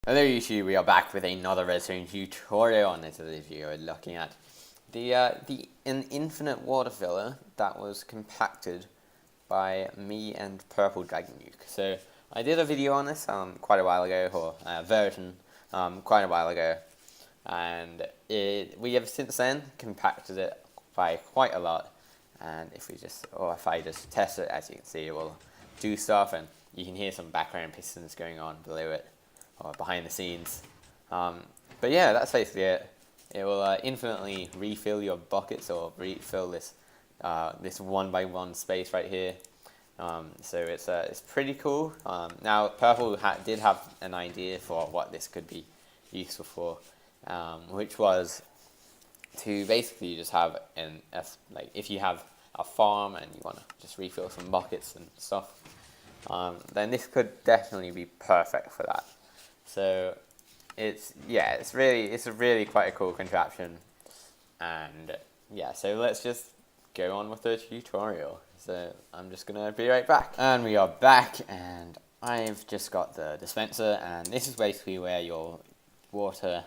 Hello YouTube, we are back with another redstone tutorial, and this video we're looking at an infinite water filler that was compacted by me and Purpledragonnuke. So I did a video on this quite a while ago, or a version quite a while ago, and we have since then compacted it by quite a lot. And if I just test it, as you can see, it will do stuff, and you can hear some background pistons going on below it, or behind the scenes. But yeah, that's basically it. It will infinitely refill your buckets, or refill this this 1x1 space right here. So it's pretty cool. Now Purple did have an idea for what this could be useful for, which was to basically just have like if you have a farm and you want to just refill some buckets and stuff, then this could definitely be perfect for that. So it's really quite a cool contraption, and yeah, so let's just go on with the tutorial. So I'm just gonna be right back, and we are back, and I've just got the dispenser, and this is basically where your water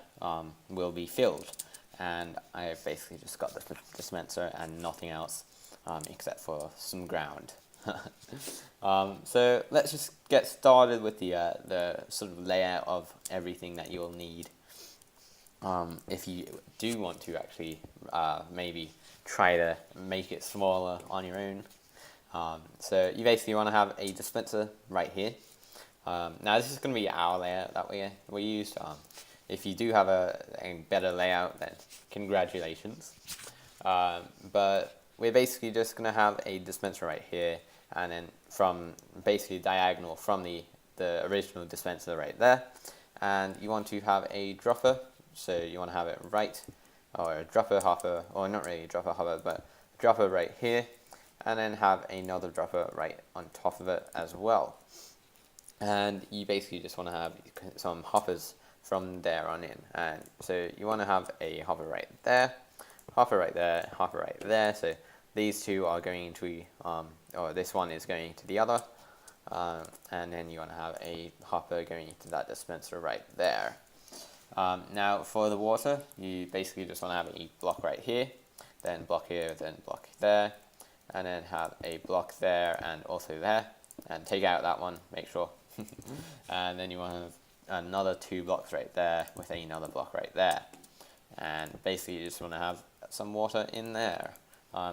will be filled, and I've basically just got the dispenser and nothing else except for some ground. So let's just get started with the sort of layout of everything that you'll need if you do want to actually maybe try to make it smaller on your own. So you basically want to have a dispenser right here. Now this is going to be our layout that we used. If you do have a better layout, then congratulations. But we're basically just going to have a dispenser right here, and then from basically diagonal from the original dispenser right there, and you want to have a dropper, so you want to have it right, or a dropper hopper, or not really a dropper hopper, but a dropper right here, and then have another dropper right on top of it as well. And you basically just want to have some hoppers from there on in, and so you want to have a hopper right there, hopper right there, hopper right there. So these two are going to or this one is going to the other, and then you want to have a hopper going into that dispenser right there. Now for the water, you basically just want to have a block right here, then block here, then block there, and then have a block there and also there, and take out that one, make sure. And then you want to have another 2 blocks right there with another block right there, and basically you just want to have some water in there.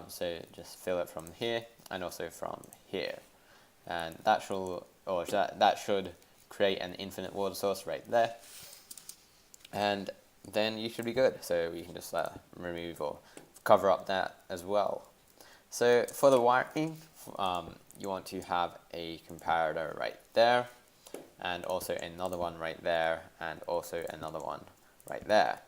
So just fill it from here and also from here, and that should create an infinite water source right there, and then you should be good. So we can just remove or cover up that as well. So for the wiring, you want to have a comparator right there, and also another one right there, and also another one right there.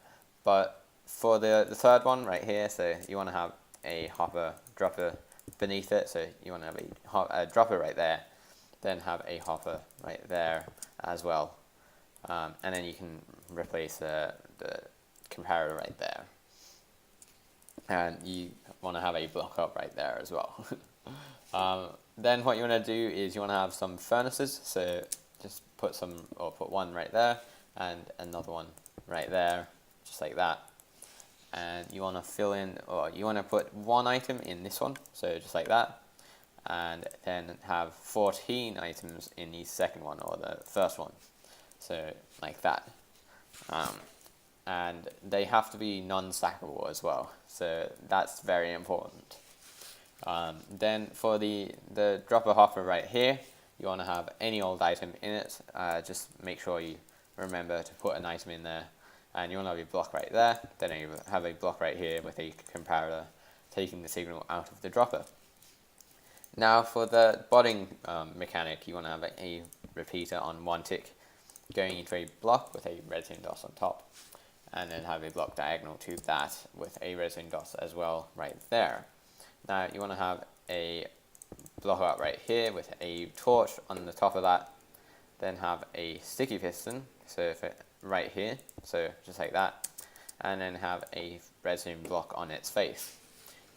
But for the third one right here, so you want to have a hopper dropper beneath it, so you want to have a dropper right there, then have a hopper right there as well, and then you can replace the comparator right there, and you want to have a block up right there as well. Then what you want to do is you want to have some furnaces, so just put one right there and another one right there, just like that. And you want to fill in, or you want to put one item in this one, so just like that, and then have 14 items in the second one, or the first one, so like that. And they have to be non-stackable as well, so that's very important. Then for the dropper hopper right here, you want to have any old item in it. Just make sure you remember to put an item in there. And you want to have a block right there, then you have a block right here with a comparator taking the signal out of the dropper. Now for the botting mechanic, you want to have a repeater on 1 tick going into a block with a redstone dot on top, and then have a block diagonal to that with a redstone dot as well right there. Now you want to have a block up right here with a torch on the top of that, then have a sticky piston, so right here, so just like that, and then have a redstone block on its face.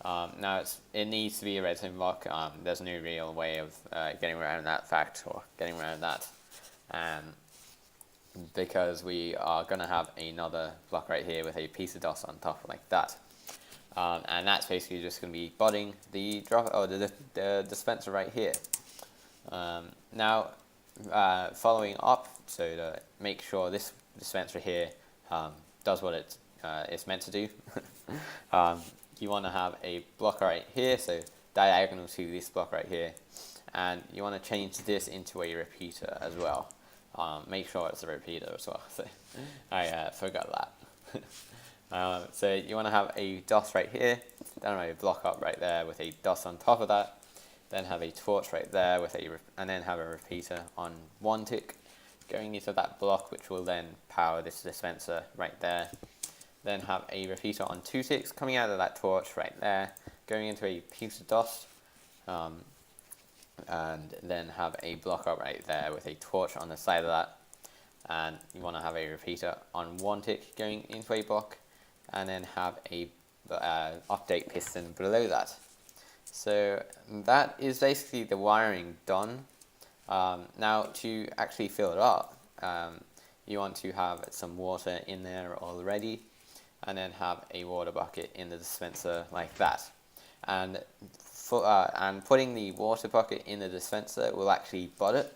Now it needs to be a redstone block. There's no real way of getting around that fact, or getting around that. because we are going to have another block right here with a piece of dust on top like that. And that's basically just going to be budding the the dispenser right here. Now, following up, so to make sure this dispenser here does what it's meant to do, you want to have a block right here, so diagonal to this block right here, and you want to change this into a repeater as well. Make sure it's a repeater as well. So I forgot that. So you want to have a dust right here, then have a block up right there with a dust on top of that, then have a torch right there with and then have a repeater on 1 tick going into that block, which will then power this dispenser right there. Then have a repeater on 2 ticks coming out of that torch right there, going into a piece of dust, and then have a block up right there with a torch on the side of that, and you want to have a repeater on 1 tick going into a block, and then have a update piston below that. So that is basically the wiring done. Now to actually fill it up, you want to have some water in there already, and then have a water bucket in the dispenser like that. And putting the water bucket in the dispenser will actually bud it.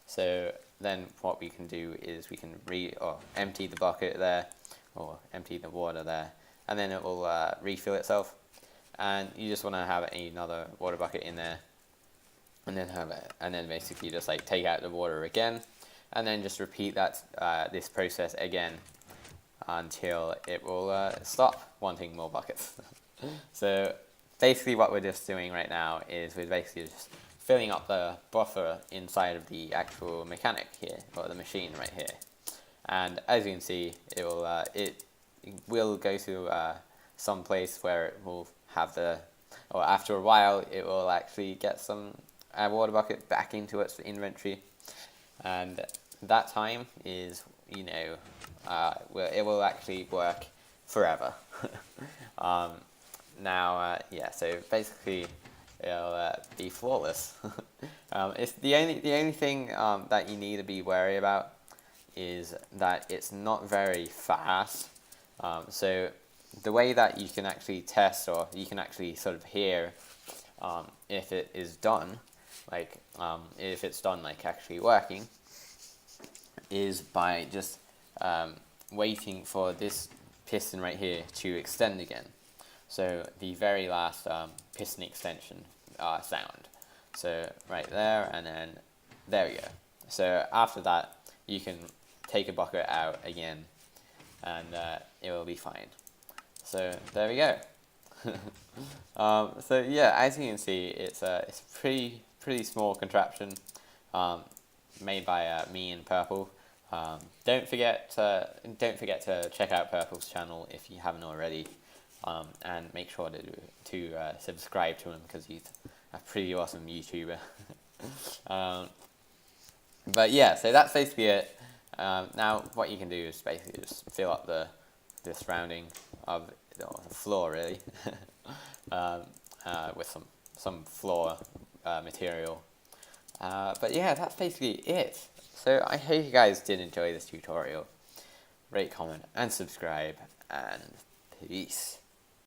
So then what we can do is we can empty the bucket there, or empty the water there, and then it will refill itself. And you just want to have another water bucket in there, and then basically just like take out the water again, and then just repeat that this process again until it will stop wanting more buckets. So basically what we're just doing right now is we're basically just filling up the buffer inside of the actual mechanic here, or the machine right here. And as you can see, it will go to some place where it will have or after a while it will actually get some water bucket back into its inventory, and that time is, it will actually work forever. So basically it'll be flawless. It's the only thing that you need to be wary about is that it's not very fast. So the way that you can actually test, or you can actually sort of hear if it is done, if it's done actually working, is by just waiting for this piston right here to extend again. So the very last piston extension sound. So right there, and then there we go. So after that, you can take a bucket out again, and it will be fine. So there we go. So yeah, as you can see, it's a pretty small contraption made by me and Purple. Don't forget to check out Purple's channel if you haven't already, and make sure to subscribe to him, because he's a pretty awesome YouTuber. But yeah, so that's basically it. Now what you can do is basically just fill up the surrounding of the floor, really, with some floor material. But yeah, that's basically it. So I hope you guys did enjoy this tutorial. Rate, comment, and subscribe, and peace.